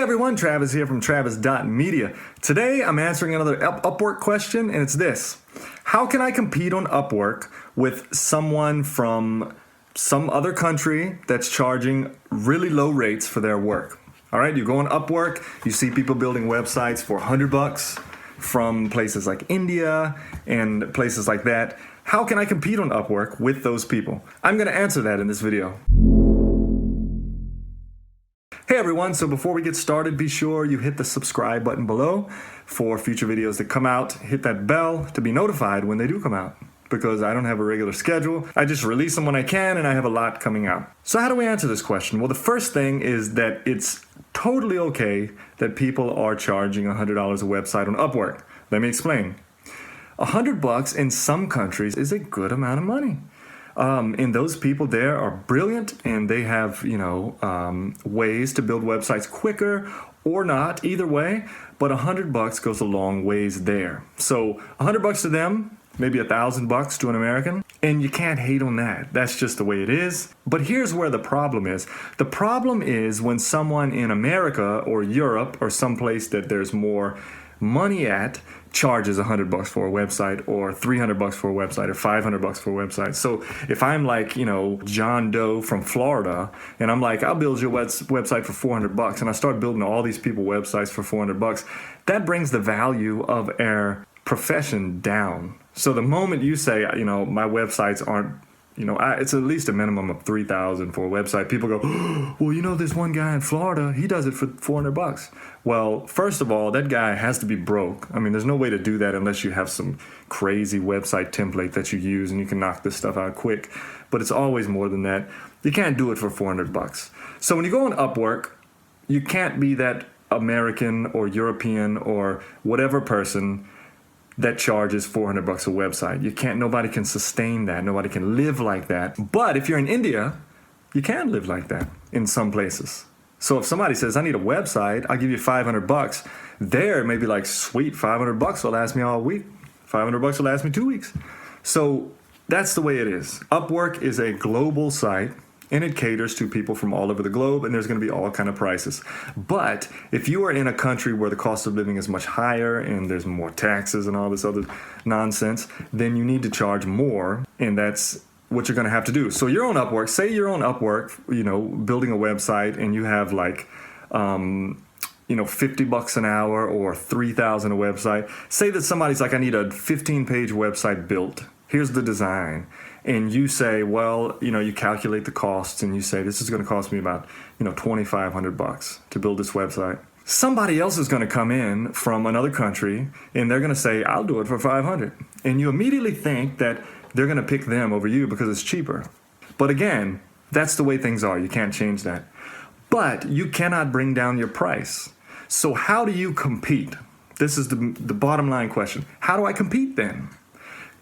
Hey everyone, Travis here from Travis.media. Today I'm answering another Upwork question, and it's this. How can I compete on Upwork with someone from some other country that's charging really low rates for their work? All right, you go on Upwork, you see people building websites for $100 from places like India and places like that. How can I compete on Upwork with those people? I'm gonna answer that in this video. Hey everyone, so before we get started, be sure you hit the subscribe button below for future videos that come out. Hit that bell to be notified when they do come out, because I don't have a regular schedule. I just release them when I can, and I have a lot coming out. So how do we answer this question? Well, the first thing is that it's totally okay that people are charging $100 a website on Upwork. Let me explain. $100 in some countries is a good amount of money. And those people there are brilliant, and they have, ways to build websites quicker or not, either way. But $100 goes a long ways there. So $100 to them, maybe $1,000 to an American, and you can't hate on that. That's just the way it is. But here's where the problem is. The problem is when someone in America or Europe or someplace that there's more money at charges $100 for a website, or $300 for a website, or $500 for a website. So if I'm like, John Doe from Florida, and I'm like, I'll build your website for $400, and I start building all these people websites for $400, that brings the value of our profession down. So the moment you say, my websites aren't, it's at least a minimum of $3,000 for a website, people go, oh, well, there's one guy in Florida, he does it for $400. Well, first of all, that guy has to be broke. I mean, there's no way to do that unless you have some crazy website template that you use and you can knock this stuff out quick. But it's always more than that. You can't do it for $400. So when you go on Upwork, you can't be that American or European or whatever person that charges $400 a website. Nobody can sustain that. Nobody can live like that. But if you're in India, you can live like that in some places. So if somebody says, I need a website, I'll give you $500. There, maybe like, sweet, $500 will last me all week. $500 will last me 2 weeks. So that's the way it is. Upwork is a global site, and it caters to people from all over the globe, and there's going to be all kind of prices. But if you are in a country where the cost of living is much higher and there's more taxes and all this other nonsense, then you need to charge more, and that's what you're going to have to do. So you're on Upwork. Say you're on Upwork, building a website, and you have like, $50 an hour or $3,000 a website. Say that somebody's like, I need a 15-page website built. Here's the design. And you say, well, you calculate the costs, and you say, this is going to cost me about, $2,500 to build this website. Somebody else is going to come in from another country, and they're going to say, I'll do it for $500. And you immediately think that they're going to pick them over you because it's cheaper. But again, that's the way things are. You can't change that. But you cannot bring down your price. So how do you compete? This is the bottom line question. How do I compete then?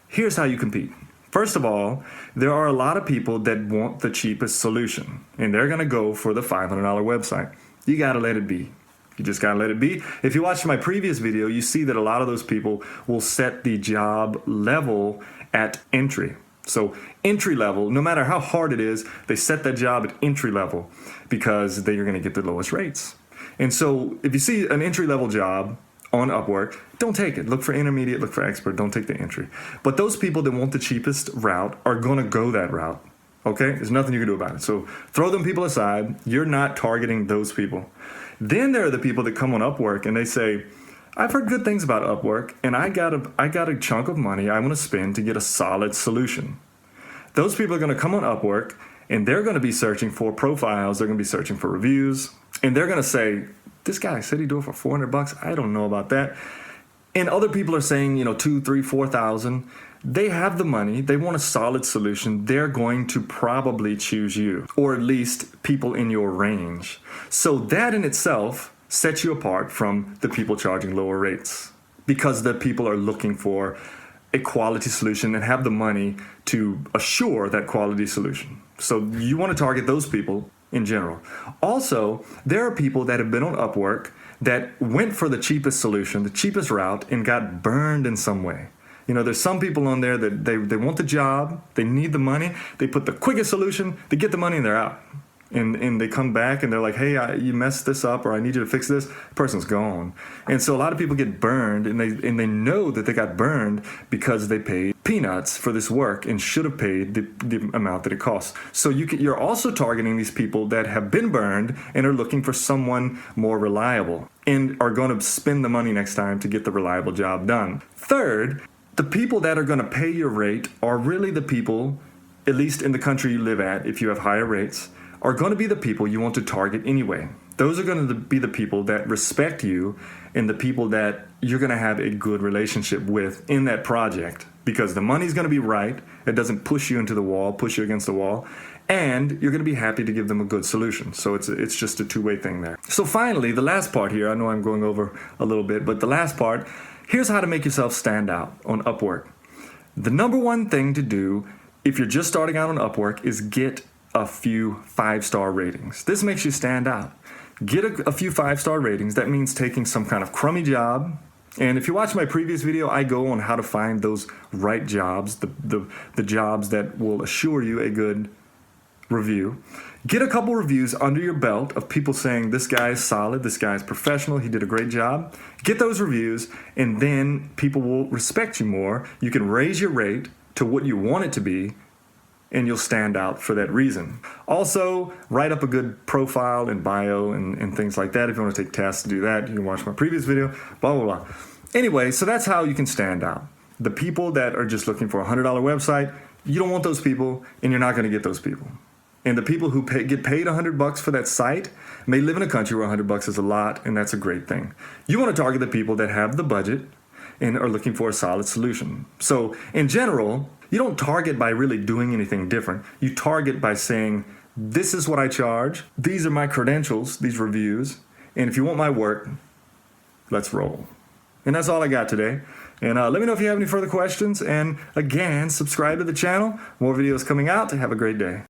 Here's how you compete. First of all, there are a lot of people that want the cheapest solution, and they're going to go for the $500 website. You got to let it be. You just got to let it be. If you watched my previous video, you see that a lot of those people will set the job level at entry. So entry level, no matter how hard it is, they set that job at entry level because they're going to get the lowest rates. And so if you see an entry level job on Upwork, don't take it. Look for intermediate, look for expert, don't take the entry. But those people that want the cheapest route are going to go that route. Okay? There's nothing you can do about it. So throw them people aside. You're not targeting those people. Then there are the people that come on Upwork and they say, I've heard good things about Upwork, and I got a chunk of money I want to spend to get a solid solution. Those people are going to come on Upwork, and they're going to be searching for profiles. They're going to be searching for reviews, and they're going to say, this guy said he'd do it for $400. I don't know about that. And other people are saying, $2,000, $3,000, $4,000. They have the money. They want a solid solution. They're going to probably choose you, or at least people in your range. So that in itself sets you apart from the people charging lower rates, because the people are looking for a quality solution and have the money to assure that quality solution. So you want to target those people in general. Also, there are people that have been on Upwork that went for the cheapest solution, the cheapest route, and got burned in some way. There's some people on there that they want the job, they need the money, they put the quickest solution, they get the money, and they're out. and they come back and they're like, hey, you messed this up, or I need you to fix this, the person's gone. And so a lot of people get burned, and they know that they got burned because they paid peanuts for this work and should have paid the amount that it costs. So you're also targeting these people that have been burned and are looking for someone more reliable and are going to spend the money next time to get the reliable job done. Third, the people that are going to pay your rate are really the people, at least in the country you live at, if you have higher rates, are going to be the people you want to target anyway. Those are going to be the people that respect you and the people that you're going to have a good relationship with in that project, because the money's going to be right. It doesn't push you into the wall, push you against the wall, and you're going to be happy to give them a good solution. So it's just a two-way thing there. So finally, the last part here, I know I'm going over a little bit, but the last part, here's how to make yourself stand out on Upwork. The number one thing to do if you're just starting out on Upwork is get a few 5-star ratings. This makes you stand out. Get a few 5-star ratings. That means taking some kind of crummy job. And if you watch my previous video, I go on how to find those right jobs, the jobs that will assure you a good review. Get a couple reviews under your belt of people saying this guy is solid, this guy is professional, he did a great job. Get those reviews, and then people will respect you more. You can raise your rate to what you want it to be, and you'll stand out for that reason. Also, write up a good profile and bio and things like that. If you want to take tests to do that, you can watch my previous video, blah, blah, blah. Anyway, so that's how you can stand out. The people that are just looking for a $100 website, you don't want those people, and you're not going to get those people. And the people who get paid $100 for that site may live in a country where $100 is a lot, and that's a great thing. You want to target the people that have the budget and are looking for a solid solution. So in general, you don't target by really doing anything different. You target by saying, this is what I charge, these are my credentials, these reviews, and if you want my work, let's roll. And that's all I got today. And let me know if you have any further questions. And again, subscribe to the channel. More videos coming out. Have a great day.